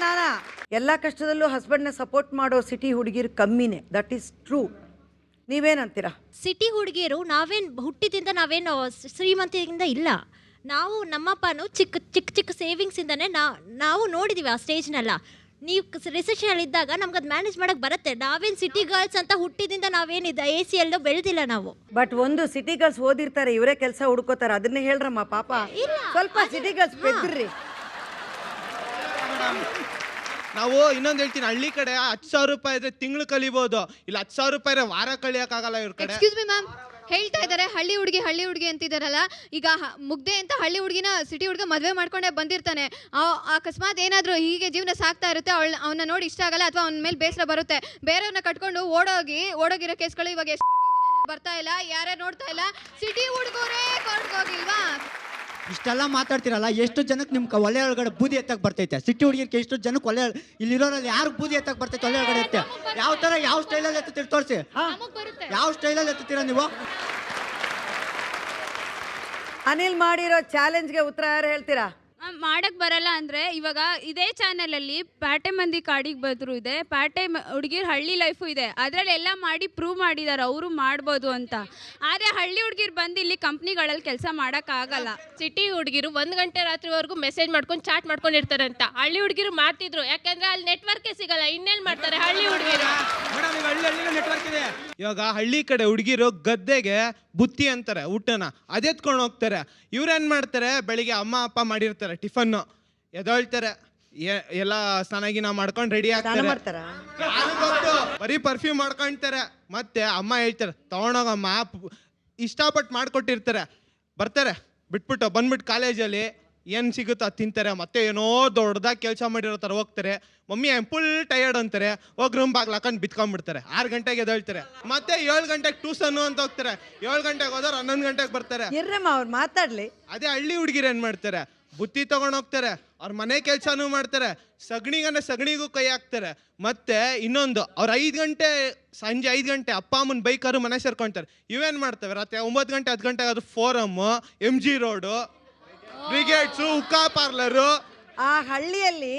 ನಾನಾ ಎಲ್ಲ ಕಷ್ಟದಲ್ಲೂ ಹಸ್ಬೆಂಡ್ನ ಸಪೋರ್ಟ್ ಮಾಡೋ ಸಿಟಿ ಹುಡುಗಿರು ಕಮ್ಮಿನೇ, ದಟ್ ಈಸ್ ಟ್ರೂ. ನೀವೇನಂತೀರಾ? ಸಿಟಿ ಹುಡುಗಿಯರು ಹುಟ್ಟಿದಿಂದ ನಾವೇನು ಶ್ರೀಮಂತಿಯಿಂದ ಇಲ್ಲ. ನಾವು ನಮ್ಮಪ್ಪನು ಚಿಕ್ಕ ಚಿಕ್ಕ ಚಿಕ್ಕ ಸೇವಿಂಗ್ಸಿಂದನೇ ನಾವು ನೋಡಿದ್ದೀವಿ ಆ ಸ್ಟೇಜ್ನೆಲ್ಲ. ನೀವು ರಿಸೆಷನ್ ಇದ್ದಾಗ ನಮ್ಗೆ ಅದು ಮ್ಯಾನೇಜ್ ಮಾಡಕ್ಕೆ ಬರುತ್ತೆ. ನಾವೇನು ಸಿಟಿ ಗರ್ಲ್ಸ್ ಅಂತ ಹುಟ್ಟಿದಿಂದ ನಾವೇನಿದೆ AC ಎಲ್ಲೋ ಬೆಳೆದಿಲ್ಲ ನಾವು. ಬಟ್ ಒಂದು ಸಿಟಿ ಗರ್ಲ್ಸ್ ಓದಿರ್ತಾರೆ, ಇವರೇ ಕೆಲಸ ಹುಡ್ಕೋತಾರೆ, ಅದನ್ನೇ ಹೇಳ್ರಮ್ಮ ಪಾಪ. ಸ್ವಲ್ಪ ಸಿಟಿ ಗರ್ಲ್ಸ್ ಬೆದ್ರಿ. ನಾವು ಇನ್ನೊಂದು ಹೇಳ್ತೀನಿ, ಹಳ್ಳಿ ಕಡೆ 10,000 ರೂಪಾಯಿ ಇದ್ರೆ ತಿಂಗಳು ಕಲಿಬಹುದು, ಇಲ್ಲ 10,000 ರೂಪಾಯಿ ವಾರ ಕಲಿಯಕ್ಕಾಗಲ್ಲ ಇವ್ರ ಕಡೆ. ಎಕ್ಸ್ಕ್ಯೂಸ್ ಮಿ ಮ್ಯಾಮ್, ಹೇಳ್ತಾ ಇದ್ದಾರೆ ಹಳ್ಳಿ ಹುಡುಗಿ ಅಂತಿದಾರಲ್ಲ. ಈಗ ಮುಗ್ದೆ ಅಂತ ಹಳ್ಳಿ ಹುಡುಗಿನ ಸಿಟಿ ಹುಡುಗ ಮದುವೆ ಮಾಡ್ಕೊಂಡೇ ಬಂದಿರ್ತಾನೆ. ಅಕಸ್ಮಾತ್ ಏನಾದರೂ ಹೀಗೆ ಜೀವನ ಸಾಕ್ತಾ ಇರುತ್ತೆ, ಅವನ್ನ ನೋಡಿ ಇಷ್ಟ ಆಗಲ್ಲ ಅಥವಾ ಅವನ ಮೇಲೆ ಬೇಸರ ಬರುತ್ತೆ, ಬೇರೆಯವ್ರನ್ನ ಕಟ್ಕೊಂಡು ಓಡೋಗಿರೋ ಕೇಸ್ಗಳು ಇವಾಗ ಬರ್ತಾ ಇಲ್ಲ, ಯಾರ್ಯಾರು ನೋಡ್ತಾ ಇಲ್ಲ. ಸಿಟಿ ಹುಡುಗರೇ ಕೊಡ್ಗೋಗಿಲ್ವಾ? ಇಷ್ಟೆಲ್ಲ ಮಾತಾಡ್ತಿರಲ್ಲ, ಎಷ್ಟು ಜನಕ್ಕೆ ನಿಮ್ಗೆ ಒಲೆ ಒಳಗಡೆ ಬೂದಿ ಎತ್ತಕ್ಕೆ ಬರ್ತೈತೆ? ಸಿಟಿ ಹುಡುಗಿರ್ಗೆ ಎಷ್ಟು ಜನಕ್ಕೆ ಇಲ್ಲಿರೋರಲ್ಲಿ ಯಾರು ಬೂದಿ ಎತ್ತಕ್ಕೆ ಬರ್ತೈತೆ? ಒಲೆ ಒಳಗಡೆ ಎತ್ತೆ ಯಾವ ಥರ ಯಾವ ಸ್ಟೈಲಲ್ಲಿ ಎತ್ತುತ್ತೀರಿ ತೋರಿಸಿ, ಯಾವ ಸ್ಟೈಲಲ್ಲಿ ಎತ್ತುತ್ತೀರ ನೀವು? ಅನಿಲ್ ಮಾಡಿರೋ ಚಾಲೆಂಜ್ಗೆ ಉತ್ತರ ಯಾರು ಹೇಳ್ತೀರಾ? ಮಾಡಕ್ ಬರಲ್ಲ ಅಂದ್ರೆ ಇವಾಗ ಇದೇ ಚಾನೆಲ್ ಅಲ್ಲಿ ಪ್ಯಾಟೆ ಮಂದಿ ಕಾಡಿಗೆ ಬದ್ರು ಇದೆ, ಪ್ಯಾಟೆ ಹುಡುಗಿರ್ ಹಳ್ಳಿ ಲೈಫು ಇದೆ, ಅದ್ರಲ್ಲಿ ಎಲ್ಲ ಮಾಡಿ ಪ್ರೂವ್ ಮಾಡಿದಾರೆ ಅವರು ಮಾಡ್ಬೋದು ಅಂತ. ಆದ್ರೆ ಹಳ್ಳಿ ಹುಡುಗಿರ್ ಬಂದು ಇಲ್ಲಿ ಕಂಪ್ನಿಗಳಲ್ಲಿ ಕೆಲಸ ಮಾಡಕ್ ಆಗಲ್ಲ. ಸಿಟಿ ಹುಡುಗಿರು 1 ಗಂಟೆ ರಾತ್ರಿವರೆಗೂ ಮೆಸೇಜ್ ಮಾಡ್ಕೊಂಡು ಚಾಟ್ ಮಾಡ್ಕೊಂಡಿರ್ತಾರೆ ಅಂತ ಹಳ್ಳಿ ಹುಡುಗಿರು ಮಾಡ್ತಿದ್ರು, ಯಾಕಂದ್ರೆ ಅಲ್ಲಿ ನೆಟ್ವರ್ಕೇ ಸಿಗಲ್ಲ, ಇನ್ನೇನ್ ಮಾಡ್ತಾರೆ ಹಳ್ಳಿ ಹುಡುಗಿರು. ಇವಾಗ ಹಳ್ಳಿ ಕಡೆ ಹುಡುಗಿರು ಗದ್ದೆಗೆ ಬುತ್ತಿ ಅಂತಾರೆ ಊಟನ, ಅದೆತ್ಕೊಂಡು ಹೋಗ್ತಾರೆ. ಇವ್ರೇನ್ ಮಾಡ್ತಾರೆ, ಬೆಳಿಗ್ಗೆ ಅಮ್ಮ ಅಪ್ಪ ಮಾಡಿರ್ತಾರೆ ಟಿಫನ್ನು, ಎದೊಳ್ತಾರೆ, ಎಲ್ಲ ಸ್ನಾನ ಮಾಡ್ಕೊಂಡು ರೆಡಿ ಆಗ್ತಾರೆ, ಬರೀ ಪರ್ಫ್ಯೂಮ್ ಮಾಡ್ಕೊಂತಾರೆ. ಮತ್ತೆ ಅಮ್ಮ ಹೇಳ್ತಾರೆ ತಗೊಂಡೋಗಮ್ಮ, ಇಷ್ಟಪಟ್ಟು ಮಾಡ್ಕೊಟ್ಟಿರ್ತಾರೆ. ಬರ್ತಾರೆ ಬಿಟ್ಬಿಟ್ಟು ಬಂದ್ಬಿಟ್ಟು ಕಾಲೇಜಲ್ಲಿ ಏನು ಸಿಗುತ್ತೋ ಅದು ತಿಂತಾರೆ, ಮತ್ತೆ ಏನೋ ದೊಡ್ಡದಾಗಿ ಕೆಲಸ ಮಾಡಿರೋ ಥರ ಹೋಗ್ತಾರೆ. ಮಮ್ಮಿ ಐ ಫುಲ್ ಟಯರ್ಡ್ ಅಂತಾರೆ, ಹೋಗಿ ರೂಮ್ ಬಾಗ್ಲು ಹಾಕೊಂಡು ಬಿತ್ಕೊಂಡ್ಬಿಡ್ತಾರೆ. 6 ಗಂಟೆಗೆ ಎದ್ದೇಳ್ತಾರೆ, ಮತ್ತೆ 7 ಗಂಟೆಗೆ ಟ್ಯೂಷನ್ನು ಅಂತ ಹೋಗ್ತಾರೆ. 7 ಗಂಟೆಗೆ ಹೋದವ್ರು 11 ಗಂಟೆಗೆ ಬರ್ತಾರೆ. ಅವ್ರು ಮಾತಾಡ್ಲಿ. ಅದೇ ಹಳ್ಳಿ ಹುಡುಗಿರು ಏನು ಮಾಡ್ತಾರೆ, ಬುತ್ತಿ ತಗೊಂಡು ಹೋಗ್ತಾರೆ, ಅವ್ರ ಮನೆ ಕೆಲಸನೂ ಮಾಡ್ತಾರೆ, ಸಗಣಿಗೂ ಕೈ ಹಾಕ್ತಾರೆ. ಮತ್ತೆ ಇನ್ನೊಂದು ಅವ್ರು 5 ಗಂಟೆ ಸಂಜೆ 5 ಗಂಟೆ ಅಪ್ಪ ಅಮ್ಮನ ಬೈಕರು ಮನೆ ಸೇರ್ಕೊಳ್ತಾರೆ. ಇವೇನು ಮಾಡ್ತವೆ, ರಾತ್ರಿ 9 ಗಂಟೆ 10 ಗಂಟೆಗೆ ಅದು ಫೋರಮ್ಮು, MG ರೋಡು, ಬ್ರಿಗೇಡ್ಸು, ಉಕ್ಕಾ ಪಾರ್ಲರು. ಆ ಹಳ್ಳಿಯಲ್ಲಿ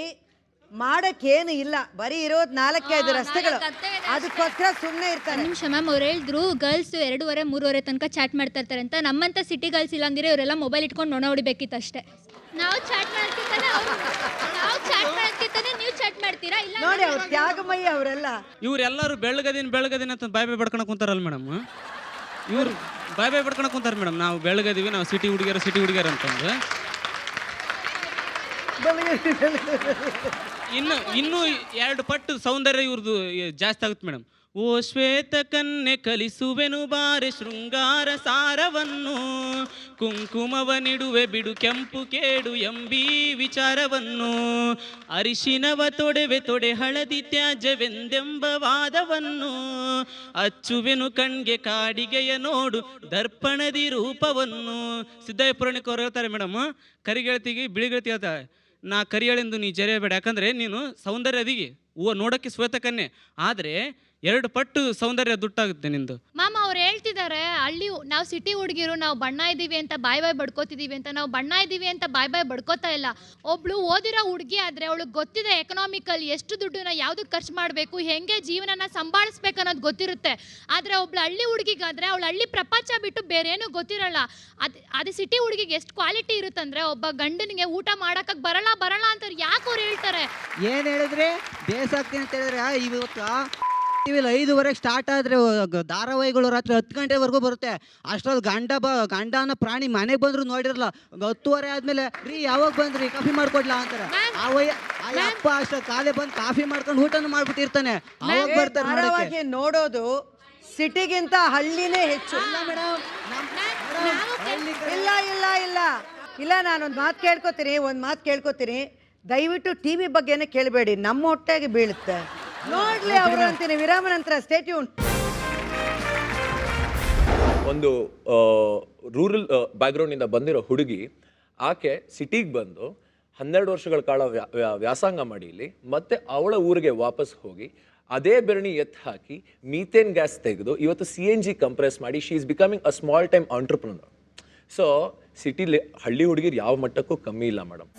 ಮಾಡಕ್ಕೇನು ಇಲ್ಲ, ಬರೀ ಇರೋದು 4-5 ರಸ್ತೆಗಳು, ಅದಕ್ಕೋಸ್ಕರ ಸುಮ್ಮನೆ ಇರ್ತಾರೆ. ನಿಮಿಷ ಮ್ಯಾಮ್, ಅವ್ರು ಹೇಳಿದ್ರು ಗರ್ಲ್ಸ್ 2:30-3 ತನಕ ಚಾಟ್ ಮಾಡ್ತಾ ಇರ್ತಾರೆ ಅಂತ. ನಮ್ಮಂತ ಸಿಟಿ ಗರ್ಲ್ಸ್ ಇಲ್ಲಂದಿರೆ ಇವರೆಲ್ಲ ಮೊಬೈಲ್ ಇಟ್ಕೊಂಡು ನೊಣ ಹೊಡಿಬೇಕಿತ್ತು ಅಷ್ಟೇ. ನಾವು ಚಾಟ್ ಮಾಡ್ತಿರ್ತಾನೆ ನೀವು ಚಾಟ್ ಮಾಡ್ತೀರಾ? ಇಲ್ಲ ನೋಡಿ ಅವ್ರು ತ್ಯಾಗಮಯ್ಯ ಅವರೆಲ್ಲ. ಇವರೆಲ್ಲರೂ ಬೆಳಗದಿನ ಅಂತ ಬಾಯ್ ಬಡ್ಕೊಳಕ್ ಕುಂತಾರಲ್ಲ ಮೇಡಮ್, ಇವ್ರು ಬಾಯ್ ಬಡ್ಕೊಳಕ್ ಕುಂತಾರ ಮೇಡಮ್. ನಾವು ಬೆಳಗದಿವಿ, ನಾವು ಸಿಟಿ ಹುಡುಗಿಯರ ಅಂತಂದು ಇನ್ನು 2 ಪಟ್ಟು ಸೌಂದರ್ಯ ಇವ್ರದ್ದು ಜಾಸ್ತಿ ಆಗುತ್ತೆ ಮೇಡಮ್. ಓ ಶ್ವೇತ ಕನ್ನೆ ಕಲಿಸುವೆನು ಬಾರೆ ಶೃಂಗಾರ ಸಾರವನ್ನು, ಕುಂಕುಮವ ನಿಡುವೆ ಬಿಡು ಕೆಂಪು ಕೇಡು ಎಂಬಿ ವಿಚಾರವನ್ನು, ಅರಿಶಿನವ ತೊಡೆ ಹಳದಿ ತ್ಯಾಜ್ಯವೆಂದೆಂಬ ವಾದವನ್ನು, ಅಚ್ಚುವೆನು ಕಣ್ಗೆ ಕಾಡಿಗೆಯ ನೋಡು ದರ್ಪಣದಿ ರೂಪವನ್ನು. ಸಿದ್ದಯ್ಯ ಪುರಾಣಿಕವ್ರು ಹೇಳ್ತಾರೆ ಮೇಡಮ್, ಕರಿಗೆಳತಿಗೆ ಬಿಳಿಗೆಳತಿ ಹೇಳ್ತಾರೆ, ನಾ ಕರಿಯಳೆಂದು ನೀ ಜರೆಯಬೇಡ, ಯಾಕಂದರೆ ನೀನು ಸೌಂದರ್ಯ ಅದಿಗೆ, ನೋಡೋಕ್ಕೆ ಶ್ವೇತ ಕನ್ಯೆ, ಆದರೆ 2 ಪಟ್ಟು ಸೌಂದರ್ಯ ದುಟ್ಟಾಗುತ್ತೆ ನಿಂದು. ಮಾಮ ಅವ್ರು ಹೇಳ್ತಿದ್ದಾರೆ ನಾವು ಸಿಟಿ ಹುಡುಗಿರು ನಾವು ಬಣ್ಣ ಇದ್ದೀವಿ ಅಂತ ಬಾಯ್ ಬಡ್ಕೋತಿದ್ದೀವಿ ಅಂತ. ನಾವು ಬಣ್ಣ ಇದ್ದೀವಿ ಅಂತ ಬಾಯ್ ಬಡ್ಕೋತಾ ಇಲ್ಲ. ಒಬ್ಳು ಓದಿರೋ ಹುಡುಗಿ ಆದರೆ ಅವಳಿಗೆ ಗೊತ್ತಿದೆ ಎಕನಾಮಿಕಲ್ ಎಷ್ಟು ದುಡ್ಡನ್ನ ಯಾವುದಕ್ಕೆ ಖರ್ಚು ಮಾಡಬೇಕು, ಹೆಂಗೆ ಜೀವನನ ಸಂಭಾಳಿಸ್ಬೇಕು ಅನ್ನೋದು ಗೊತ್ತಿರುತ್ತೆ. ಆದರೆ ಒಬ್ಳು ಹಳ್ಳಿ ಹುಡುಗಿಗಾದರೆ ಅವಳು ಹಳ್ಳಿ ಪ್ರಪಂಚ ಬಿಟ್ಟು ಬೇರೆ ಏನೂ ಗೊತ್ತಿರಲ್ಲ. ಅದು ಸಿಟಿ ಹುಡುಗಿಗೆ ಎಷ್ಟು ಕ್ವಾಲಿಟಿ ಇರುತ್ತಂದ್ರೆ, ಒಬ್ಬ ಗಂಡನಿಗೆ ಊಟ ಮಾಡೋಕ್ಕೆ ಬರಲ್ಲ ಅಂತ ಯಾಕೆ ಅವ್ರು ಹೇಳ್ತಾರೆ? ಏನು ಹೇಳಿದ್ರೆ ಬೇಸಾಗ್ತೀನಿ ಅಂತ ಹೇಳಿದ್ರೆ, ಇವತ್ತು ಟಿವಿಲಿ 5:30 ಸ್ಟಾರ್ಟ್ ಆದರೆ ಧಾರಾವಾಹಿಗಳು ರಾತ್ರಿ 10 ಗಂಟೆವರೆಗೂ ಬರುತ್ತೆ. ಅಷ್ಟೊಂದು ಗಂಡ ಅನ್ನೋ ಪ್ರಾಣಿ ಮನೆಗೆ ಬಂದ್ರು ನೋಡಿರಲ್ಲ. 10:30 ಆದ್ಮೇಲೆ ರೀ ಯಾವಾಗ ಬಂದ್ರಿ ಕಾಫಿ ಮಾಡ್ಕೊಡ್ಲಾ ಅಂತಾರೆ. ಅಪ್ಪ ಅಷ್ಟ ಕಾಲೇ ಬಂದು ಕಾಫಿ ಮಾಡ್ಕೊಂಡು ಊಟನೂ ಮಾಡ್ಬಿಟ್ಟಿರ್ತಾನೆ. ಅವಾಗ ಬರ್ತಾರೆ ನೋಡೋದು ಸಿಟಿಗಿಂತ ಹಳ್ಳಿನೇ ಹೆಚ್ಚು. ಇಲ್ಲ ನಾನೊಂದು ಮಾತು ಕೇಳ್ಕೊತೀನಿ, ದಯವಿಟ್ಟು TV ಬಗ್ಗೆನೇ ಕೇಳಬೇಡಿ, ನಮ್ಮ ಹೊಟ್ಟೆಗೆ ಬೀಳುತ್ತೆ ನೋಡ್ಲಿ ಅವರು ಅಂತೀನಿ. ವಿರಾಮ ನಂತರ ಸ್ಟೇ ಟ್ಯೂನ್. ಒಂದು ರೂರಲ್ ಬ್ಯಾಕ್ಗ್ರೌಂಡಿಂದ ಬಂದಿರೋ ಹುಡುಗಿ, ಆಕೆ ಸಿಟಿಗೆ ಬಂದು 12 ವರ್ಷಗಳ ಕಾಲ ವ್ಯಾಸಂಗ ಮಾಡಿ ಇಲ್ಲಿ ಮತ್ತೆ ಅವಳ ಊರಿಗೆ ವಾಪಸ್ ಹೋಗಿ ಅದೇ ಬೆರಣಿ ಎತ್ತು ಹಾಕಿ ಮೀಥೇನ್ ಗ್ಯಾಸ್ ತೆಗೆದು ಇವತ್ತು CNG ಕಂಪ್ರೆಸ್ ಮಾಡಿ she is becoming a small time entrepreneur. So ಸಿಟಿಲಿ ಹಳ್ಳಿ ಹುಡುಗಿರು ಯಾವ ಮಟ್ಟಕ್ಕೂ ಕಮ್ಮಿ ಇಲ್ಲ ಮೇಡಮ್.